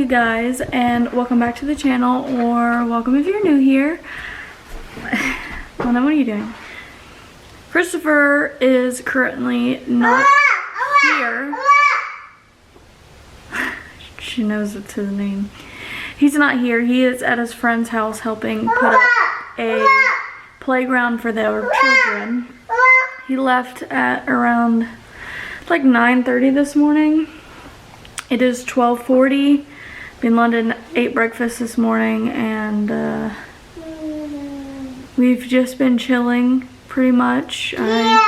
guys, and welcome back to the channel, or welcome if you're new here. Lena, what are you doing? Christopher is currently not here. She knows it's his name. He's not here. He is at his friend's house helping put up a playground for their children. He left at around like 9:30 this morning. It is 12:40. Me and London ate breakfast this morning, and we've just been chilling pretty much. I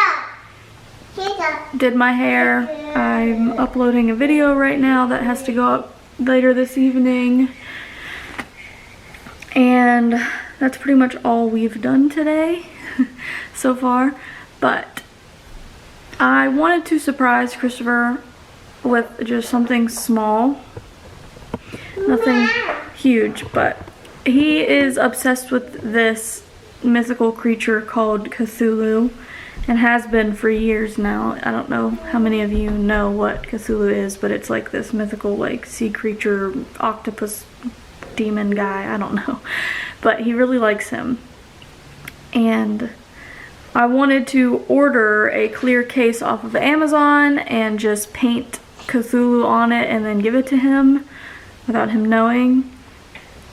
did my hair. I'm uploading a video right now that has to go up later this evening. And that's pretty much all we've done today so far. But I wanted to surprise Christopher with just something small. Nothing huge, but he is obsessed with this mythical creature called Cthulhu, and has been for years now. I don't know how many of you know what Cthulhu is, but it's like this mythical like sea creature, octopus demon guy, I don't know. But he really likes him. And I wanted to order a clear case off of Amazon and just paint Cthulhu on it and then give it to him without him knowing.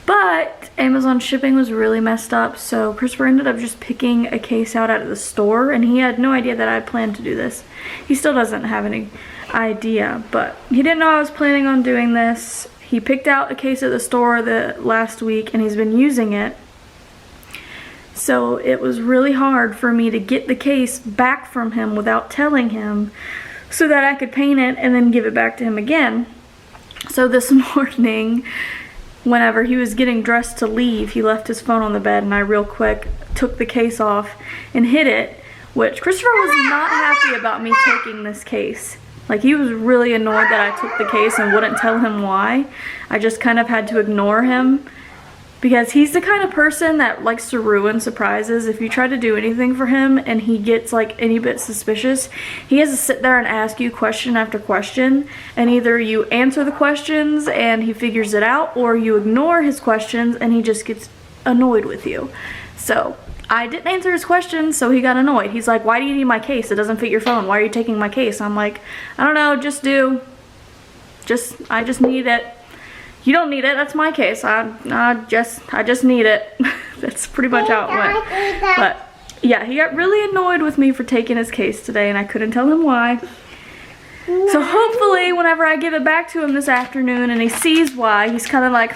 But Amazon shipping was really messed up, so Christopher ended up just picking a case out of the store, and he had no idea that I planned to do this. He still doesn't have any idea, but he didn't know I was planning on doing this. He picked out a case at the store last week, and he's been using it. So it was really hard for me to get the case back from him without telling him, so that I could paint it and then give it back to him again. So this morning, whenever he was getting dressed to leave, he left his phone on the bed, and I real quick took the case off and hid it, which Christopher was not happy about me taking this case. Like, he was really annoyed that I took the case and wouldn't tell him why. I just kind of had to ignore him, because he's the kind of person that likes to ruin surprises. If you try to do anything for him and he gets like any bit suspicious, he has to sit there and ask you question after question, and either you answer the questions and he figures it out, or you ignore his questions and he just gets annoyed with you. So I didn't answer his questions, so he got annoyed. He's like, "Why do you need my case? It doesn't fit your phone. Why are you taking my case?" I'm like, "I don't know, just do. I just need it. You don't need it, that's my case. I just need it." That's pretty much how it went. But yeah, he got really annoyed with me for taking his case today, and I couldn't tell him why. So hopefully whenever I give it back to him this afternoon and he sees why, he's kind of like,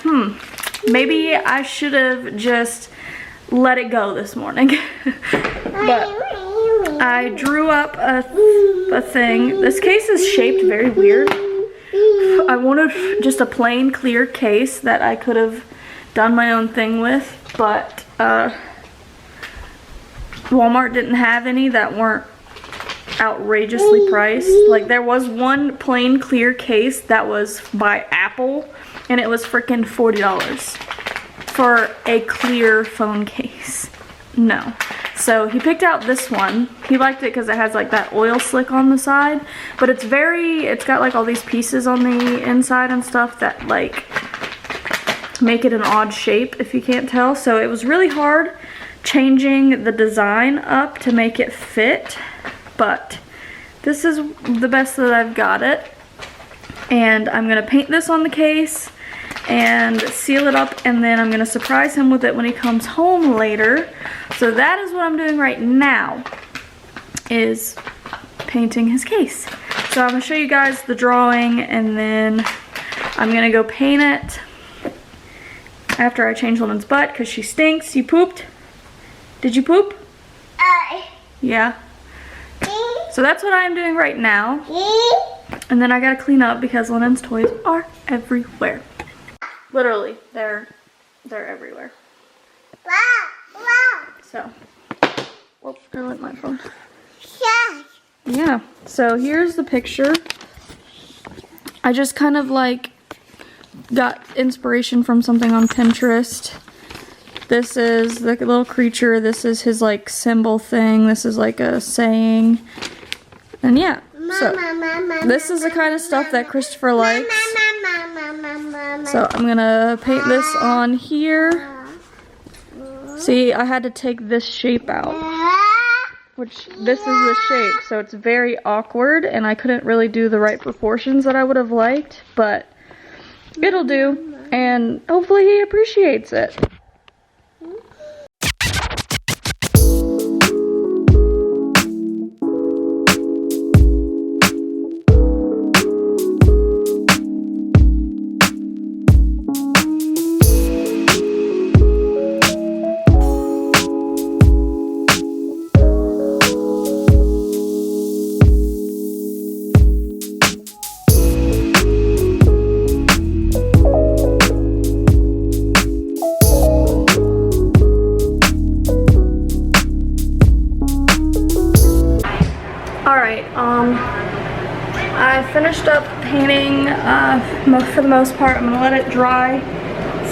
maybe I should have just let it go this morning. But I drew up a thing. This case is shaped very weird. I wanted just a plain clear case that I could have done my own thing with, but Walmart didn't have any that weren't outrageously priced. Like, there was one plain clear case that was by Apple, and it was freaking $40 for a clear phone case. No. So he picked out this one. He liked it because it has like that oil slick on the side, but it's got like all these pieces on the inside and stuff that like make it an odd shape, if you can't tell. So it was really hard changing the design up to make it fit, but this is the best that I've got it. And I'm gonna paint this on the case and seal it up, and then I'm gonna surprise him with it when he comes home later. So that is what I'm doing right now, is painting his case. So I'm gonna show you guys the drawing, and then I'm gonna go paint it after I change Lemon's butt because she stinks. You pooped? Did you poop? Yeah. So that's what I'm doing right now. And then I gotta clean up because Lennon's toys are everywhere. Literally, they're everywhere. So, whoop, I went my phone. Yeah, so here's the picture. I just kind of like got inspiration from something on Pinterest. This is the little creature. This is his like symbol thing. This is like a saying. And yeah, so this is the kind of stuff that Christopher likes. So I'm gonna paint this on here. See, I had to take this shape out, which this is the shape, so it's very awkward, and I couldn't really do the right proportions that I would have liked, but it'll do, and hopefully he appreciates it. Alright, I finished up painting for the most part. I'm going to let it dry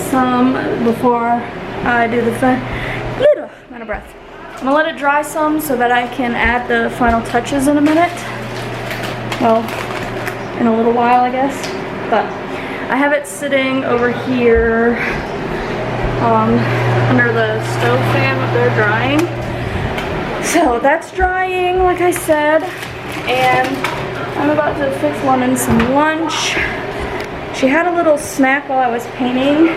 some before I do the I'm out of breath. I'm going to let it dry some so that I can add the final touches in a minute. Well, in a little while, I guess. But I have it sitting over here under the stove fan up there drying. So that's drying, like I said, and I'm about to fix London some lunch. She had a little snack while I was painting.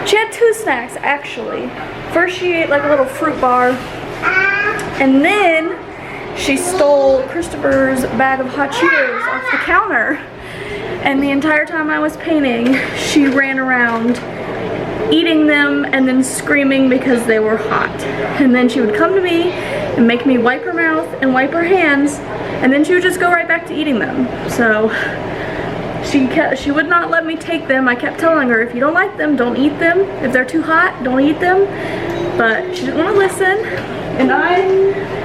She had two snacks, actually. First she ate like a little fruit bar, and then she stole Christopher's bag of hot Cheetos off the counter. And the entire time I was painting, she ran around eating them and then screaming because they were hot. And then she would come to me and make me wipe her mouth and wipe her hands, and then she would just go right back to eating them. So she would not let me take them. I kept telling her, if you don't like them, don't eat them. If they're too hot, don't eat them. But she didn't want to listen. And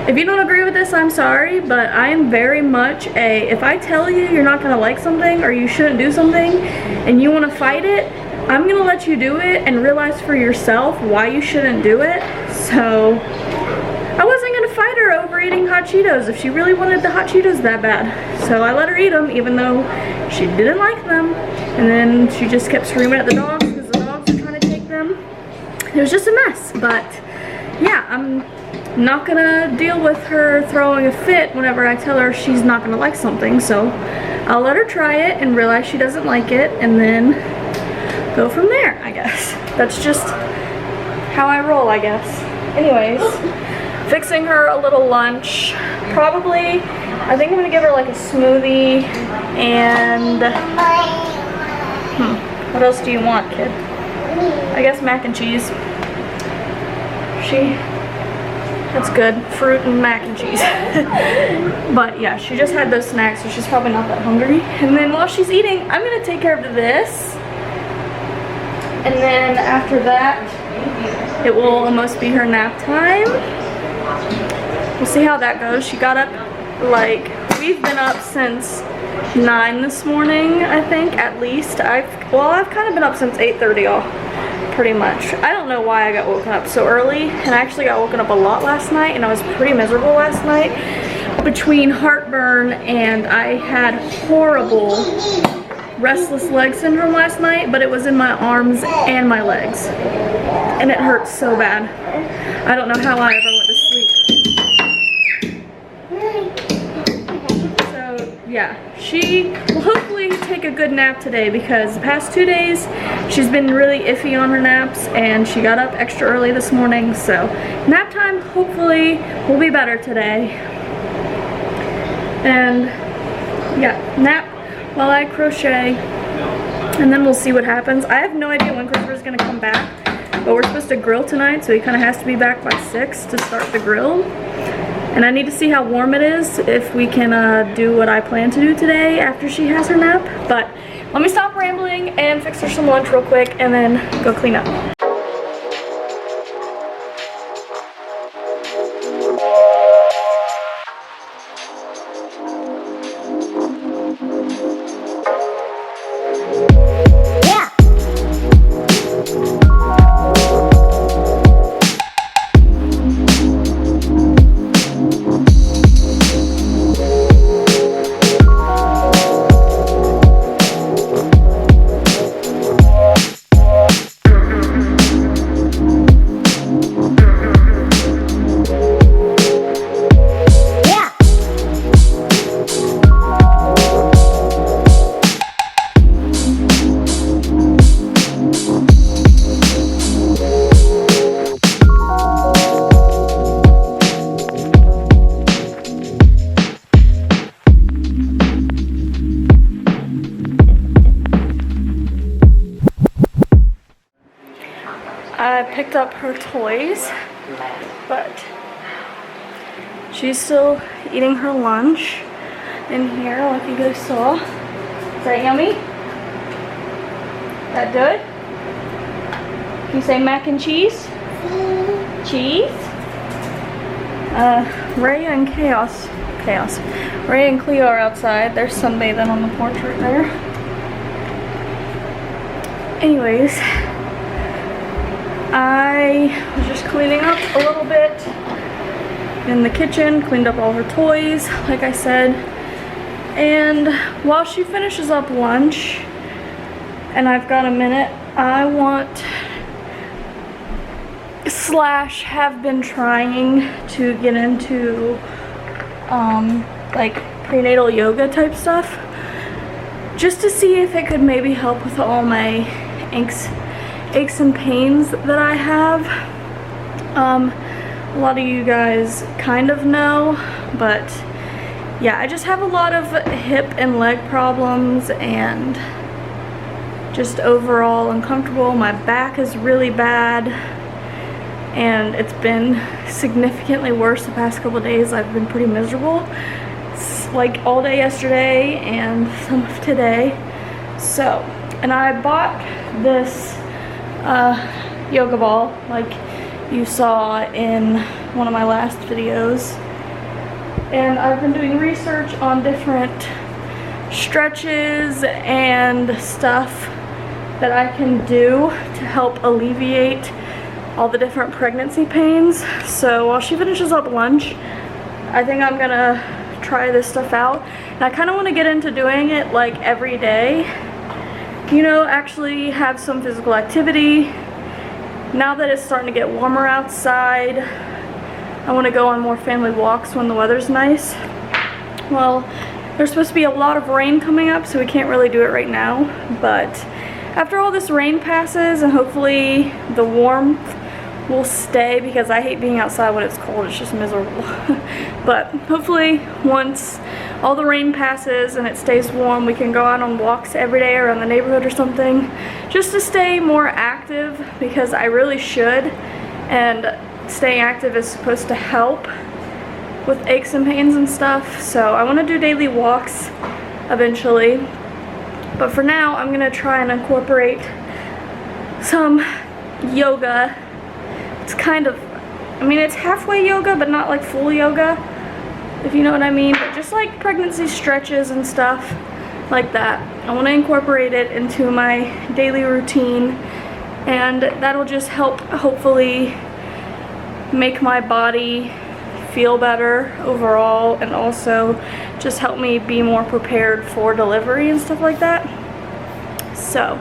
if you don't agree with this, I'm sorry, but I am very much if I tell you you're not going to like something or you shouldn't do something and you want to fight it, I'm going to let you do it and realize for yourself why you shouldn't do it. So I wasn't going to fight her over eating hot Cheetos if she really wanted the hot Cheetos that bad. So I let her eat them even though she didn't like them. And then she just kept screaming at the dogs because the dogs were trying to take them. It was just a mess. But yeah, I'm not going to deal with her throwing a fit whenever I tell her she's not going to like something. So I'll let her try it and realize she doesn't like it and then go from there, I guess. That's just how I roll, I guess. Anyways, fixing her a little lunch. Probably, I think I'm gonna give her like a smoothie and what else do you want, kid? I guess mac and cheese. That's good. Fruit and mac and cheese. But yeah, she just had those snacks, so she's probably not that hungry. And then while she's eating, I'm gonna take care of this. And then after that, it will almost be her nap time. We'll see how that goes. She got up, we've been up since 9 this morning, I think, at least. I've kind of been up since 8:30 pretty much. I don't know why I got woken up so early, and I actually got woken up a lot last night, and I was pretty miserable last night between heartburn, and I had horrible restless leg syndrome last night, but it was in my arms and my legs, and it hurt so bad. I don't know how I ever went to sleep. So yeah, she will hopefully take a good nap today because the past 2 days she's been really iffy on her naps, and she got up extra early this morning, so nap time hopefully will be better today. And yeah, nap while I crochet, and then we'll see what happens. I have no idea when Christopher's gonna come back, but we're supposed to grill tonight, so he kind of has to be back by 6 to start the grill. And I need to see how warm it is, if we can do what I plan to do today after she has her nap. But let me stop rambling and fix her some lunch real quick and then go clean up. I picked up her toys, but she's still eating her lunch in here like you guys saw. Is that yummy? That good? Can you say mac and cheese? Cheese? Ray and Chaos. Ray and Cleo are outside. They're sunbathing on the porch right there. Anyways, I was just cleaning up a little bit in the kitchen, cleaned up all her toys, like I said. And while she finishes up lunch, and I've got a minute, I want / have been trying to get into like prenatal yoga type stuff, just to see if it could maybe help with all my aches and pains that I have. A lot of you guys kind of know, but yeah, I just have a lot of hip and leg problems and just overall uncomfortable. My back is really bad, and it's been significantly worse the past couple days. I've been pretty miserable, like all day yesterday and some of today. So, and I bought this yoga ball like you saw in one of my last videos, and I've been doing research on different stretches and stuff that I can do to help alleviate all the different pregnancy pains. So while she finishes up lunch, I think I'm gonna try this stuff out. And I kind of want to get into doing it like every day, you know, actually have some physical activity. Now that it's starting to get warmer outside, I want to go on more family walks when the weather's nice. Well, there's supposed to be a lot of rain coming up, so we can't really do it right now, but after all this rain passes and hopefully the warmth will stay, because I hate being outside when it's cold, it's just miserable. But hopefully once all the rain passes and it stays warm, we can go out on walks every day around the neighborhood or something, just to stay more active, because I really should, and staying active is supposed to help with aches and pains and stuff. So I want to do daily walks eventually, but for now I'm gonna try and incorporate some yoga. It's kind of, I mean, it's halfway yoga, but not like full yoga, if you know what I mean. But just like pregnancy stretches and stuff like that. I want to incorporate it into my daily routine, and that'll just help hopefully make my body feel better overall, and also just help me be more prepared for delivery and stuff like that. So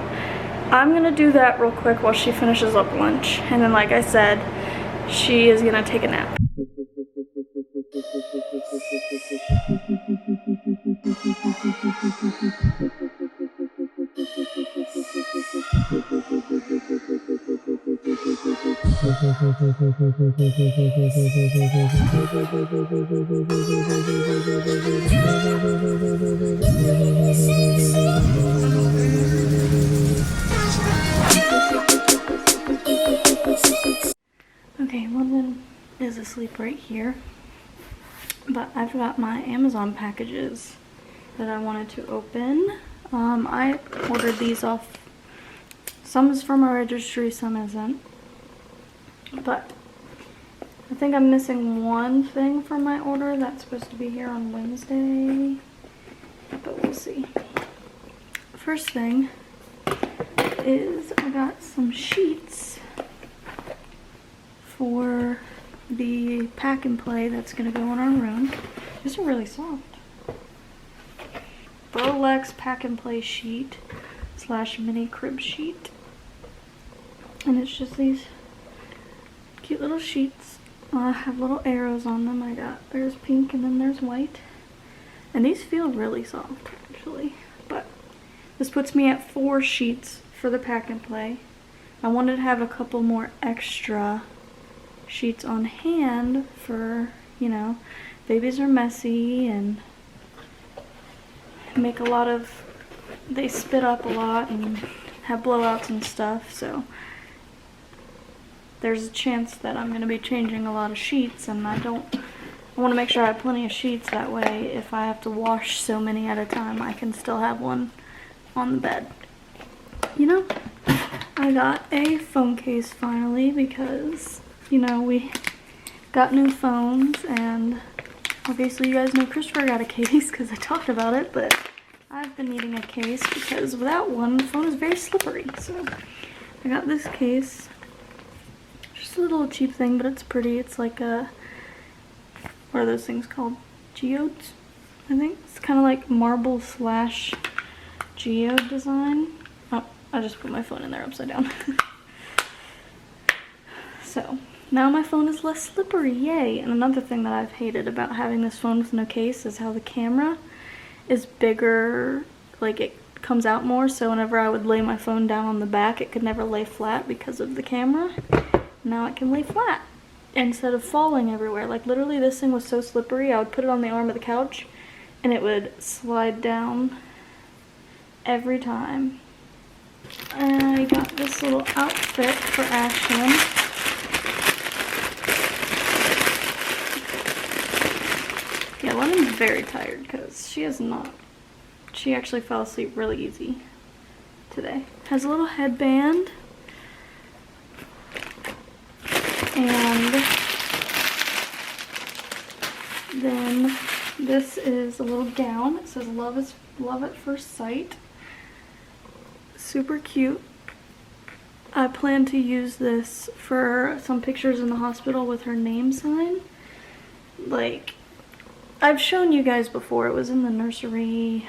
I'm gonna do that real quick while she finishes up lunch, and then like I said, she is gonna take a nap. Okay, London is asleep right here, but I've got my Amazon packages that I wanted to open. I ordered these off. Some is from a registry, some isn't. But I think I'm missing one thing from my order that's supposed to be here on Wednesday, but we'll see. First thing is I got some sheets for the pack and play that's gonna go in our room. These are really soft. Burlex pack and play sheet / mini crib sheet. And it's just these cute little sheets. Have little arrows on them. There's pink and then there's white. And these feel really soft actually. But this puts me at 4 sheets for the pack and play. I wanted to have a couple more extra sheets on hand for, you know, babies are messy and make a lot of, they spit up a lot and have blowouts and stuff, so there's a chance that I'm going to be changing a lot of sheets, and I want to make sure I have plenty of sheets. That way, if I have to wash so many at a time, I can still have one on the bed. You know, I got a phone case finally because, you know, we got new phones, and obviously you guys know Christopher got a case because I talked about it, but I've been needing a case because without one, the phone is very slippery. So I got this case. Just a little cheap thing, but it's pretty. It's like a, what are those things called? Geodes, I think. It's kind of like marble slash geode design. Oh, I just put my phone in there upside down. So now my phone is less slippery, yay. And another thing that I've hated about having this phone with no case is how the camera is bigger, like it comes out more, so whenever I would lay my phone down on the back, it could never lay flat because of the camera. Now it can lay flat instead of falling everywhere. Like literally this thing was so slippery, I would put it on the arm of the couch and it would slide down every time. I got this little outfit for Ashlyn. Yeah, London's very tired because she actually fell asleep really easy today. Has a little headband. And then this is a little gown. It says love at first sight. Super cute. I plan to use this for some pictures in the hospital with her name sign. Like, I've shown you guys before, it was in the nursery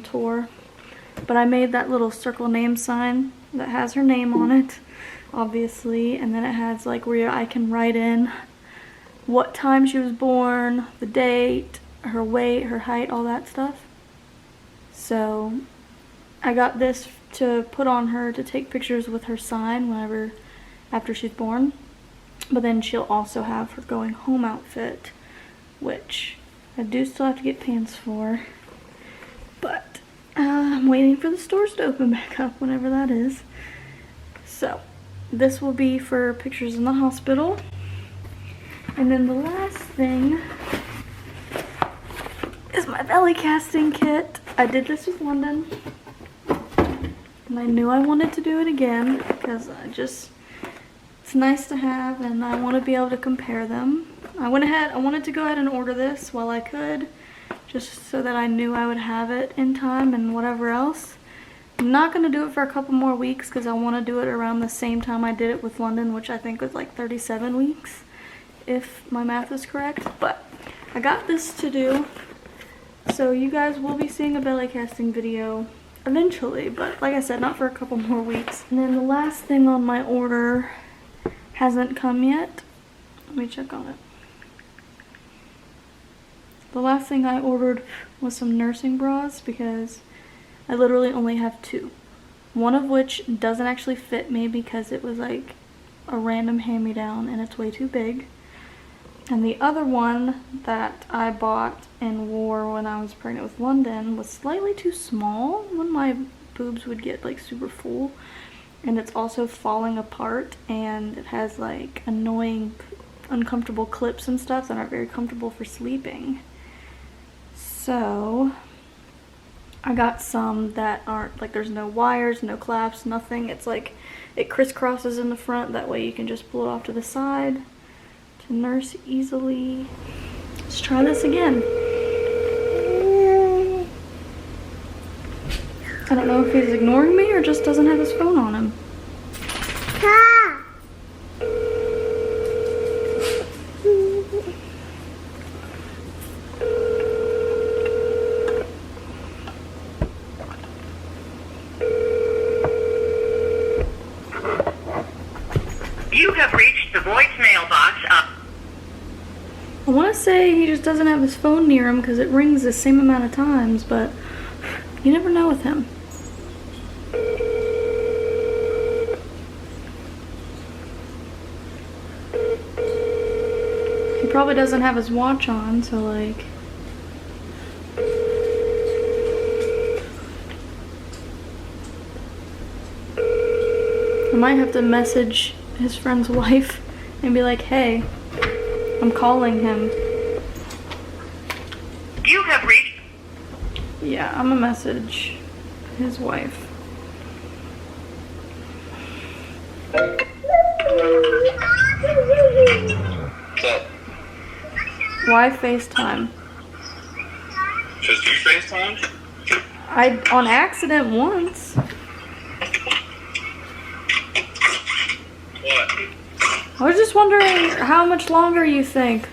tour, but I made that little circle name sign that has her name on it, obviously, and then it has like where I can write in what time she was born, the date, her weight, her height, all that stuff. So I got this to put on her to take pictures with her sign after she's born, but then she'll also have her going home outfit, which I do still have to get pants for, but I'm waiting for the stores to open back up whenever that is. So this will be for pictures in the hospital. And then the last thing is my belly casting kit. I did this with London, and I knew I wanted to do it again because it's nice to have, and I want to be able to compare them. I wanted to go ahead and order this while I could, just so that I knew I would have it in time and whatever else. I'm not going to do it for a couple more weeks because I want to do it around the same time I did it with London, which I think was like 37 weeks, if my math is correct. But I got this to do, so you guys will be seeing a belly casting video eventually, but like I said, not for a couple more weeks. And then the last thing on my order hasn't come yet. Let me check on it. The last thing I ordered was some nursing bras because I literally only have two. One of which doesn't actually fit me because it was like a random hand-me-down and it's way too big. And the other one that I bought and wore when I was pregnant with London was slightly too small when my boobs would get like super full. And it's also falling apart, and it has like annoying, uncomfortable clips and stuff that aren't very comfortable for sleeping. So I got some that aren't, like there's no wires, no clasps, nothing. It's like it crisscrosses in the front, that way you can just pull it off to the side to nurse easily. Let's try this again. I don't know if he's ignoring me or just doesn't have his phone on him. You have reached the voicemail box of... I want to say he just doesn't have his phone near him because it rings the same amount of times, but you never know with him. He probably doesn't have his watch on, so like... I might have to message his friend's wife and be like, hey, I'm calling him. You have reached. Yeah, I'm gonna message his wife. What's up? Why FaceTime? Just you FaceTime? I on accident once. What? I was just wondering how much longer you think.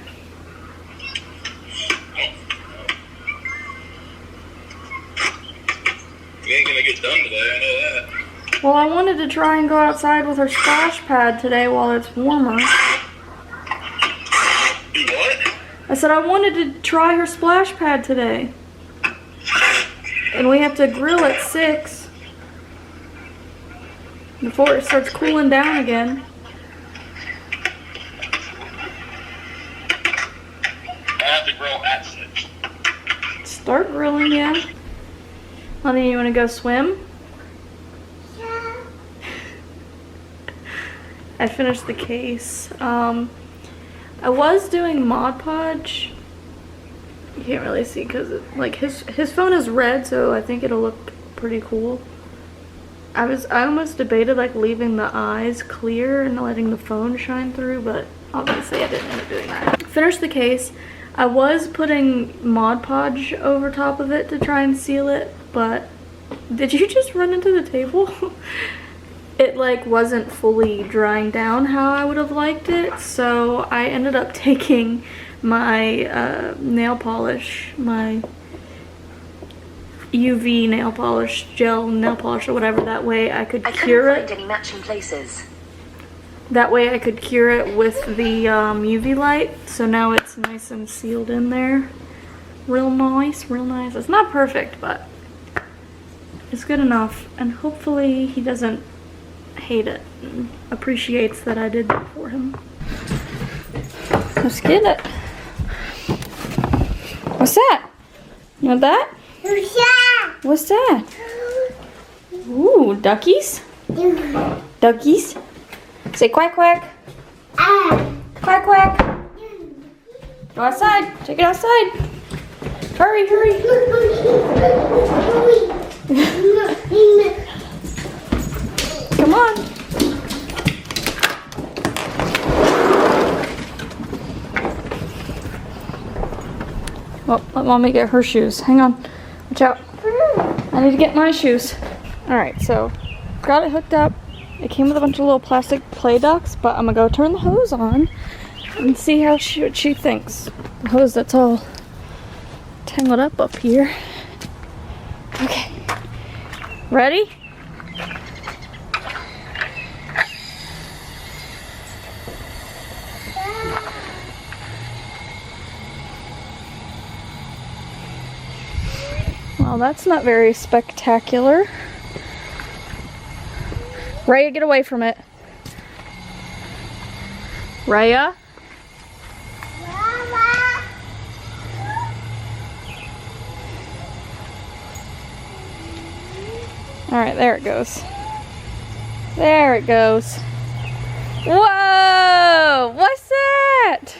We ain't gonna get done today, I know that. Well, I wanted to try and go outside with her splash pad today while it's warmer. Do what? I said I wanted to try her splash pad today. And we have to grill at 6 before it starts cooling down again. I have to grill at 6. Start grilling, yeah. Honey, you want to go swim? Yeah. I finished the case. I was doing Mod Podge. You can't really see because like his phone is red, so I think it'll look pretty cool. I almost debated like leaving the eyes clear and letting the phone shine through, but obviously I didn't end up doing that. Finished the case. I was putting Mod Podge over top of it to try and seal it, but did you just run into the table? It like wasn't fully drying down how I would have liked it, so I ended up taking my nail polish, my UV nail polish, gel nail polish or whatever, that way I could cure it. I couldn't find any matching places. That way I could cure it with the UV light, so now it's nice and sealed in there. Real nice, real nice. It's not perfect, but it's good enough, and hopefully he doesn't hate it and appreciates that I did that for him. Let's get it. What's that? You want that? What's that? Ooh, duckies? Duckies? Say quack quack. Quack quack. Go outside. Take it outside. Hurry, hurry. Come on. Well, let mommy get her shoes. Hang on. Watch out. I need to get my shoes. Alright, so got it hooked up. It came with a bunch of little plastic play ducts, but I'm gonna go turn the hose on and see how what she thinks. The hose that's all tangled up here. Okay. Ready? Well, that's not very spectacular. Raya, get away from it. Raya? Alright, there it goes. There it goes. Whoa! What's that?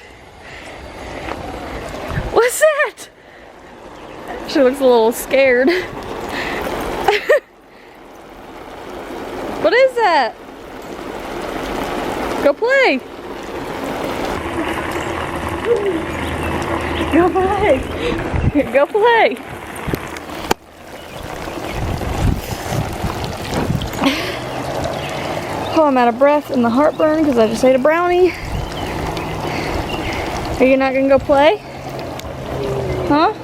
What's that? She looks a little scared. What is that? Go play. Go play. Go play. Oh, I'm out of breath and the heartburn because I just ate a brownie. Are you not gonna go play? Huh?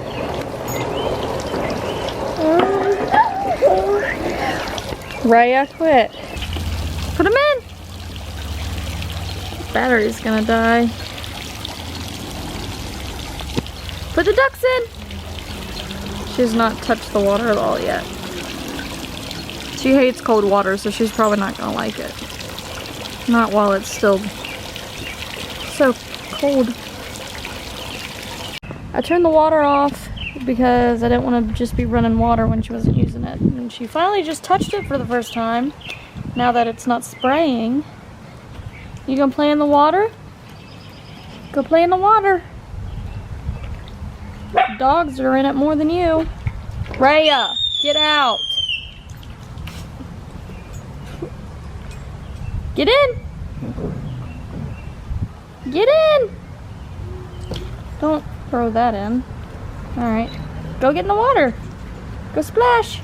Raya, quit. Put him in. Battery's gonna die. Put the ducks in. She's not touched the water at all yet. She hates cold water, so she's probably not gonna like it. Not while it's still so cold. I turned the water off because I didn't want to just be running water when she wasn't using it. And she finally just touched it for the first time, now that it's not spraying. You gonna play in the water? Go play in the water. Dogs are in it more than you. Raya, get out. Get in. Get in. Don't throw that in. All right, go get in the water. Go splash.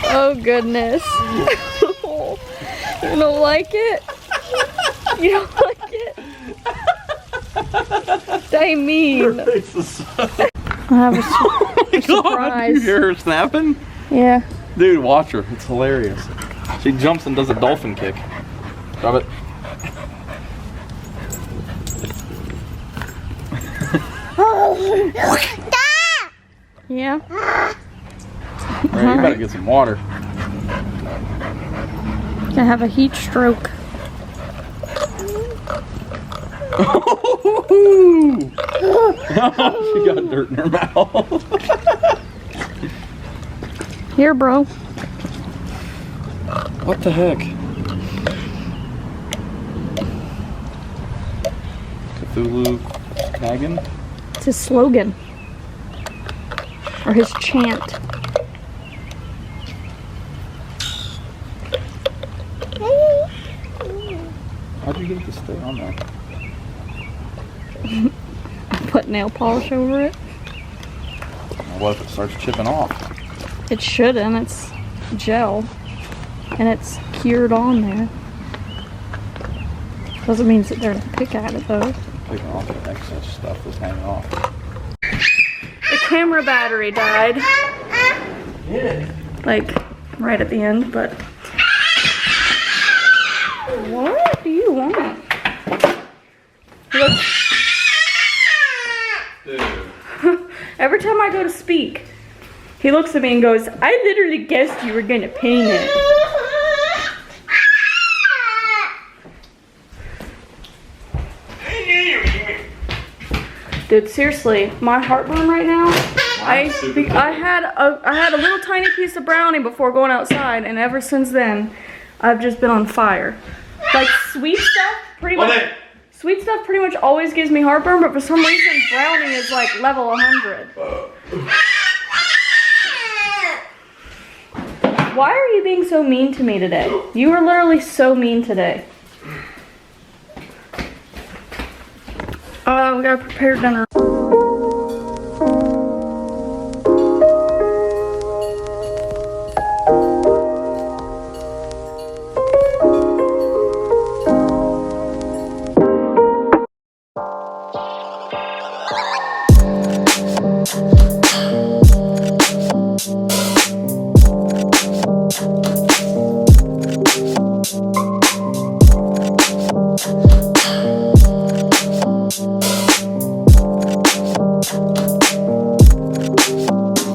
Oh goodness. You don't like it? You don't like it? Dang mean. I have a surprise. You hear her snapping? Yeah. Dude, watch her. It's hilarious. She jumps and does a dolphin kick. Drop it. Yeah. Right, you better get some water. Gonna have a heat stroke. She got dirt in her mouth. Here, bro. What the heck? Cthulhu tagging? It's his slogan. Or his chant. How'd you get it to stay on there? Put nail polish over it. What if it starts chipping off? It shouldn't. It's gel. And it's cured on there. Doesn't mean sit there and pick at it though. Taking off the excess stuff that's hanging off. The camera battery died. Yeah. Like, right at the end, but... What do you want? Look. Every time I go to speak, he looks at me and goes, I literally guessed you were gonna paint it. Dude, seriously, my heartburn right now. I had a little tiny piece of brownie before going outside, and ever since then, I've just been on fire. Like sweet stuff, pretty much always gives me heartburn, but for some reason, brownie is like level 100. Why are you being so mean to me today? You were literally so mean today. We gotta prepare dinner.